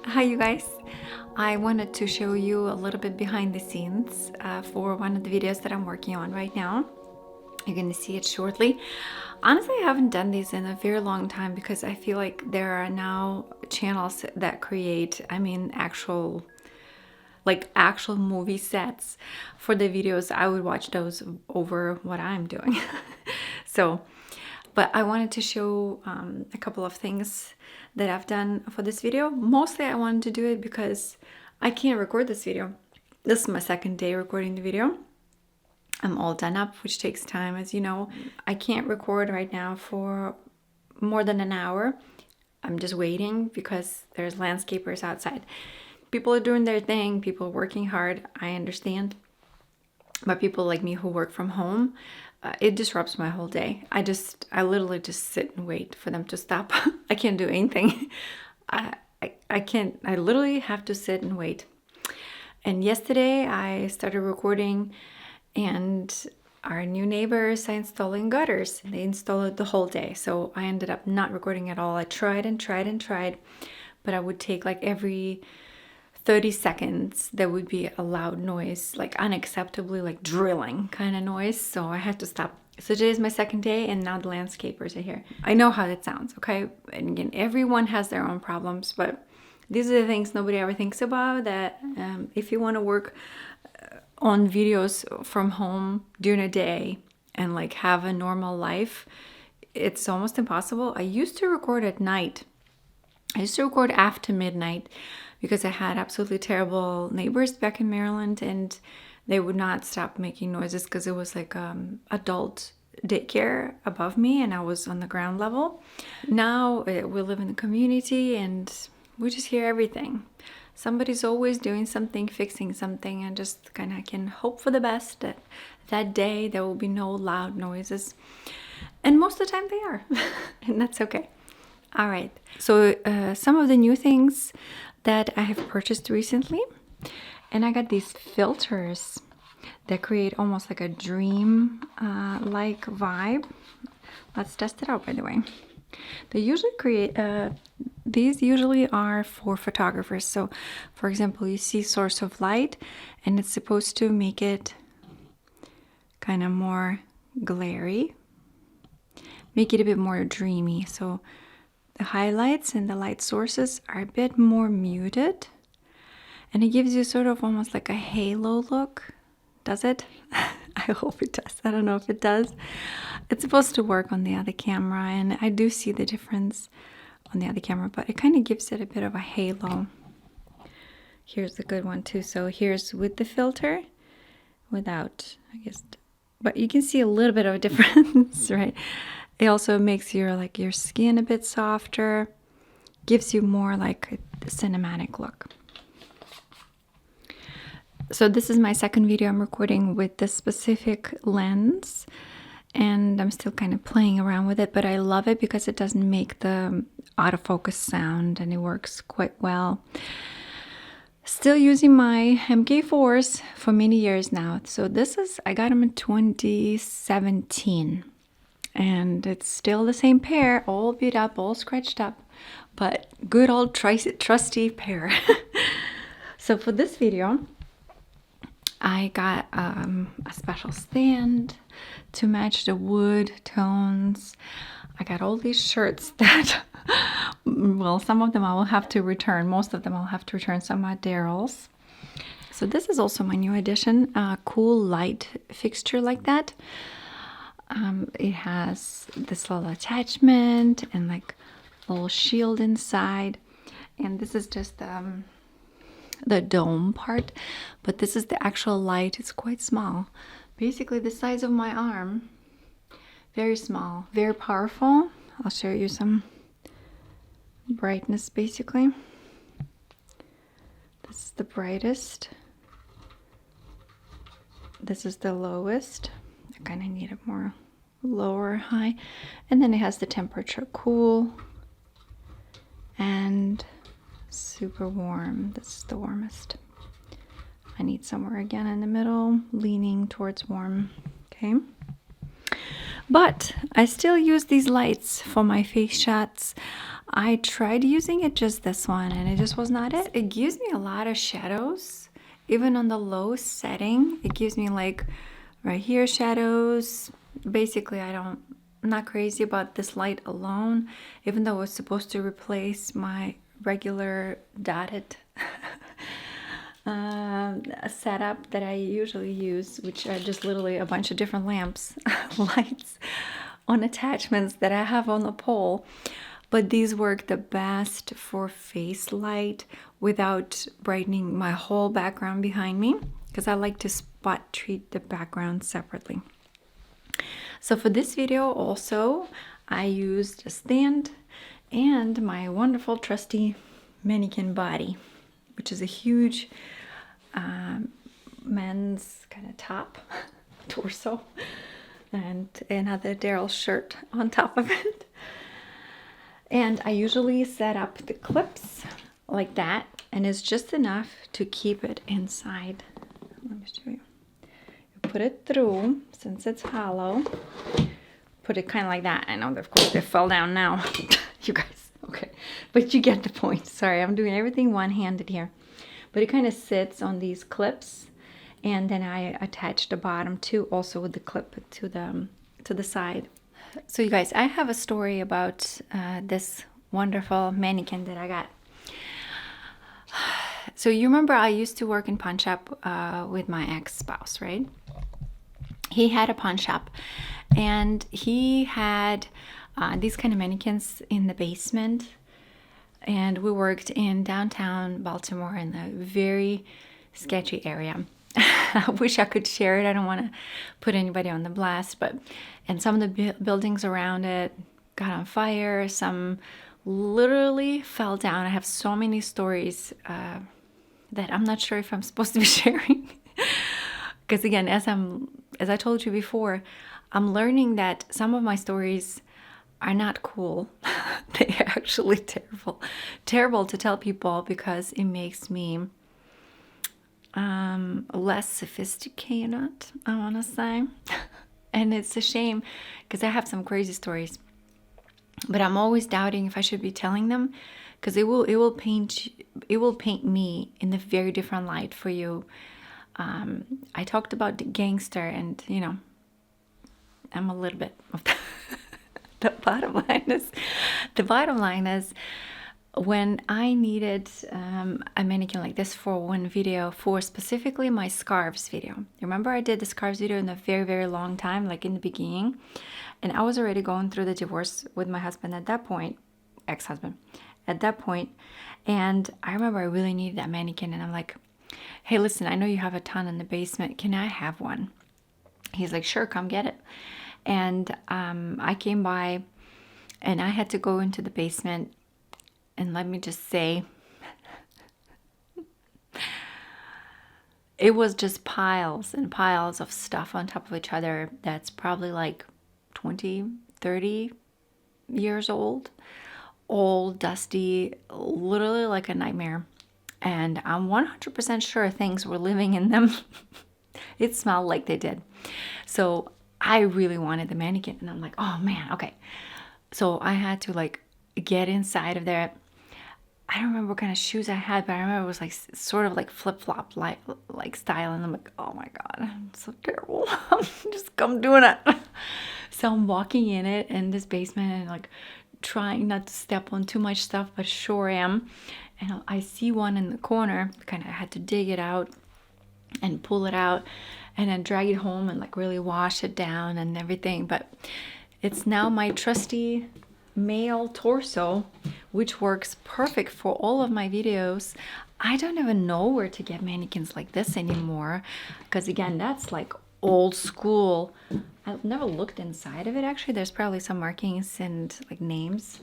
Hi you guys, I wanted to show you a little bit behind the scenes for one of the videos that I'm working on right now. You're gonna see it shortly. Honestly, I haven't done these in a very long time because I feel like there are now channels that create, actual movie sets for the videos. I would watch those over what I'm doing. So, but I wanted to show a couple of things that I've done for this video. Mostly I wanted to do it because I can't record this video. This is my second day recording the video. I'm all done up, which takes time, as you know. I can't record right now for more than an hour. I'm just waiting because there's landscapers outside. People are doing their thing, people are working hard, I understand. But people like me who work from home, it disrupts my whole day. I literally just sit and wait for them to stop. I can't do anything. I can't, I literally have to sit and wait. And yesterday I started recording, and our new neighbors are installing gutters. They installed it the whole day, so I ended up not recording at all. I tried and tried and tried, but I would take like every 30 seconds there would be a loud noise, like unacceptably like drilling kind of noise, so I had to stop. So today's my second day and now the landscapers are here. I know how that sounds, okay? And again, everyone has their own problems, but these are the things nobody ever thinks about, that if you want to work on videos from home during a day and like have a normal life, it's almost impossible. I used to record at night. I used to record after midnight because I had absolutely terrible neighbors back in Maryland, and they would not stop making noises because it was like adult daycare above me and I was on the ground level. Now we live in the community and we just hear everything. Somebody's always doing something, fixing something, and just kind of can hope for the best that that day there will be no loud noises. And most of the time they are, and that's okay. All right, so some of the new things that I have purchased recently, and I got these filters that create almost like a dream like vibe. Let's test it out, by the way. They usually create, these usually are for photographers. So for example, you see source of light and it's supposed to make it kind of more glary, make it a bit more dreamy. So the highlights and the light sources are a bit more muted, and it gives you sort of almost like a halo look. Does it? I hope it does. I don't know if it does. It's supposed to work on the other camera, and I do see the difference on the other camera, but it kind of gives it a bit of a halo. Here's the good one too. So here's with the filter, without, I guess, but you can see a little bit of a difference, right? It also makes your skin a bit softer, gives you more like a cinematic look. So this is my second video I'm recording with this specific lens, and I'm still kind of playing around with it, but I love it because it doesn't make the autofocus sound and it works quite well. Still using my MK4s for many years now. So I got them in 2017. And it's still the same pair, all beat up, all scratched up, but good old trusty pair. So for this video, I got a special stand to match the wood tones. I got all these shirts that, well, some of them I will have to return. Most of them I'll have to return. Some are Daryl's. So this is also my new addition, a cool light fixture like that. It has this little attachment and like a little shield inside, and this is just the dome part, but this is the actual light. It's quite small, basically the size of my arm. Very small, very powerful. I'll show you some brightness. Basically, this is the brightest, this is the lowest. I kind of need it more lower, high, and then it has the temperature cool and super warm. This is the warmest. I need somewhere again in the middle, leaning towards warm. Okay, but I still use these lights for my face shots. I tried using it, just this one, and it just was not it. It gives me a lot of shadows, even on the low setting. It gives me like right here shadows. Basically, I'm not crazy about this light alone, even though it's supposed to replace my regular dotted setup that I usually use, which are just literally a bunch of different lamps, lights on attachments that I have on the pole. But these work the best for face light without brightening my whole background behind me, because I like to spot treat the background separately. So for this video also, I used a stand and my wonderful trusty mannequin body, which is a huge men's kind of top, torso, and another Daryl shirt on top of it. And I usually set up the clips like that, and it's just enough to keep it inside. Let me show you. You put it through, since it's hollow, put it kind of like that. I know, of course, they fell down now. You guys, okay. But you get the point. Sorry, I'm doing everything one-handed here. But it kind of sits on these clips, and then I attach the bottom too, also with the clip to the side. So you guys, I have a story about this wonderful mannequin that I got. So you remember I used to work in pawn shop with my ex-spouse, right? He had a pawn shop, and he had these kind of mannequins in the basement. And we worked in downtown Baltimore in a very sketchy area. I wish I could share it. I don't want to put anybody on the blast, and some of the buildings around it got on fire. Some literally fell down. I have so many stories that I'm not sure if I'm supposed to be sharing. Because again, as I told you before, I'm learning that some of my stories are not cool. They're actually terrible to tell people, because it makes me less sophisticated, I want to say. And it's a shame, because I have some crazy stories, but I'm always doubting if I should be telling them, because it will paint me in a very different light for you. I talked about the gangster, and you know, I'm a little bit of that. The bottom line is, when I needed a mannequin like this for one video, for specifically my scarves video. Remember, I did the scarves video in a very, very long time, like in the beginning, and I was already going through the divorce with my husband at that point, ex-husband at that point, and I remember I really needed that mannequin, and I'm like, hey, listen, I know you have a ton in the basement. Can I have one? He's like, sure, come get it. And I came by, and I had to go into the basement, and let me just say, it was just piles and piles of stuff on top of each other that's probably like 20, 30 years old, dusty, literally like a nightmare. And I'm 100% sure things were living in them. It smelled like they did. So I really wanted the mannequin, and I'm like, oh man, okay. So I had to like get inside of there. I don't remember what kind of shoes I had, but I remember it was like sort of like flip-flop like style, and I'm like, oh my god, I'm so terrible. I'm doing it. So I'm walking in this basement, and like trying not to step on too much stuff, but sure am. And I see one in the corner. Kind of had to dig it out and pull it out, and then drag it home and like really wash it down and everything. But it's now my trusty male torso, which works perfect for all of my videos. I don't even know where to get mannequins like this anymore, because again, that's like old school. I've never looked inside of it. Actually, there's probably some markings and like names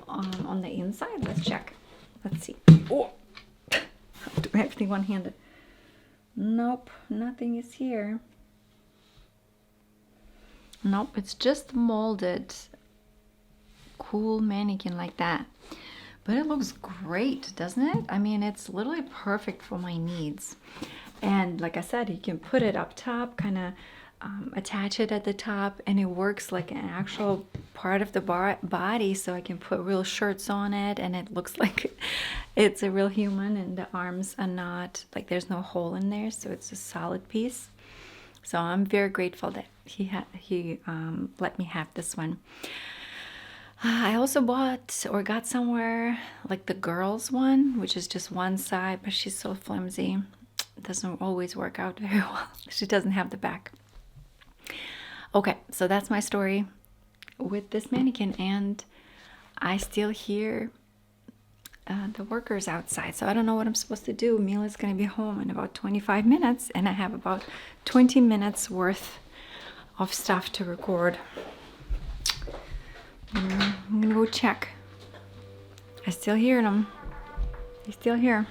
on the inside. Let's check. Let's see. Oh, I'm doing everything one-handed. Nope, nothing is here. Nope, it's just molded. Cool mannequin like that. But it looks great, doesn't it? I mean, it's literally perfect for my needs. And like I said, you can put it up top, kind of attach it at the top, and it works like an actual part of the body, so I can put real shirts on it and it looks like it's a real human, and the arms are not like there's no hole in there, so it's a solid piece. So I'm very grateful that he let me have this one. I also bought or got somewhere like the girls one, which is just one side, but she's so flimsy. It doesn't always work out very well. She doesn't have the back. Okay, so that's my story with this mannequin, and I still hear the workers outside, so I don't know what I'm supposed to do. Mila's gonna be home in about 25 minutes, and I have about 20 minutes worth of stuff to record. I'm gonna go check. I still hear them. He's still here.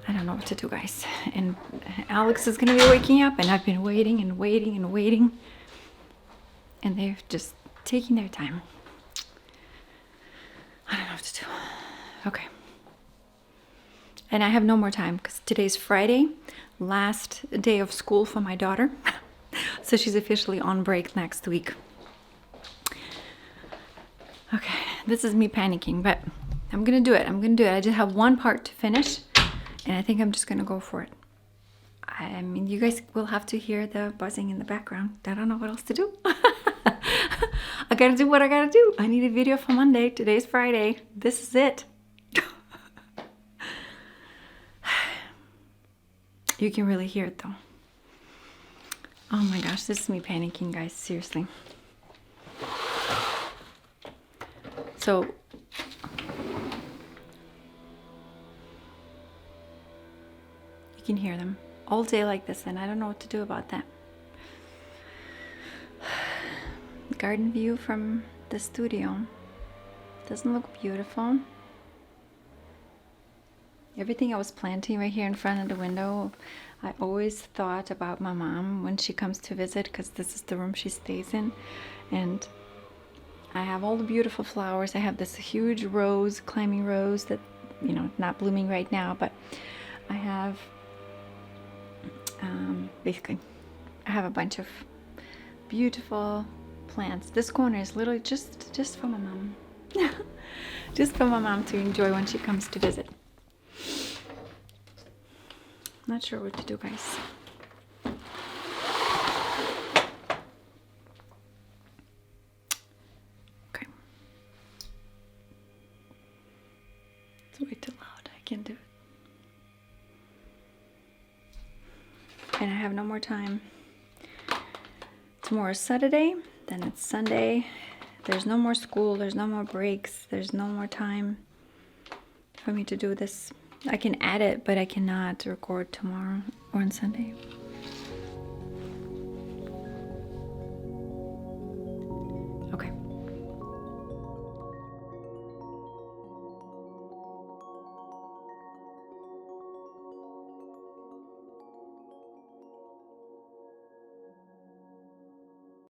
I don't know what to do, guys. And Alex is gonna be waking up, and I've been waiting and waiting and waiting, and they're just taking their time. I don't know what to do. Okay. And I have no more time because today's Friday, last day of school for my daughter. So she's officially on break next week. Okay, this is me panicking, but I'm gonna do it. I'm gonna do it. I just have one part to finish, and I think I'm just gonna go for it. I mean, you guys will have to hear the buzzing in the background. I don't know what else to do. I gotta do what I gotta do. I need a video for Monday. Today's Friday. This is it. You can really hear it though. Oh my gosh, this is me panicking, guys. Seriously. So you can hear them all day like this, and I don't know what to do about that. Garden view from the studio. Doesn't look beautiful. Everything I was planting right here in front of the window, I always thought about my mom when she comes to visit, because this is the room she stays in. And I have all the beautiful flowers. I have this huge rose, climbing rose that, you know, not blooming right now, but I have basically I have a bunch of beautiful plants. This corner is literally just for my mom. Just for my mom to enjoy when she comes to visit. Not sure what to do, guys. Okay. It's way too loud. I can't do it. And I have no more time. Tomorrow's Saturday, then it's Sunday. There's no more school, there's no more breaks, there's no more time for me to do this. I can add it, but I cannot record tomorrow or on Sunday.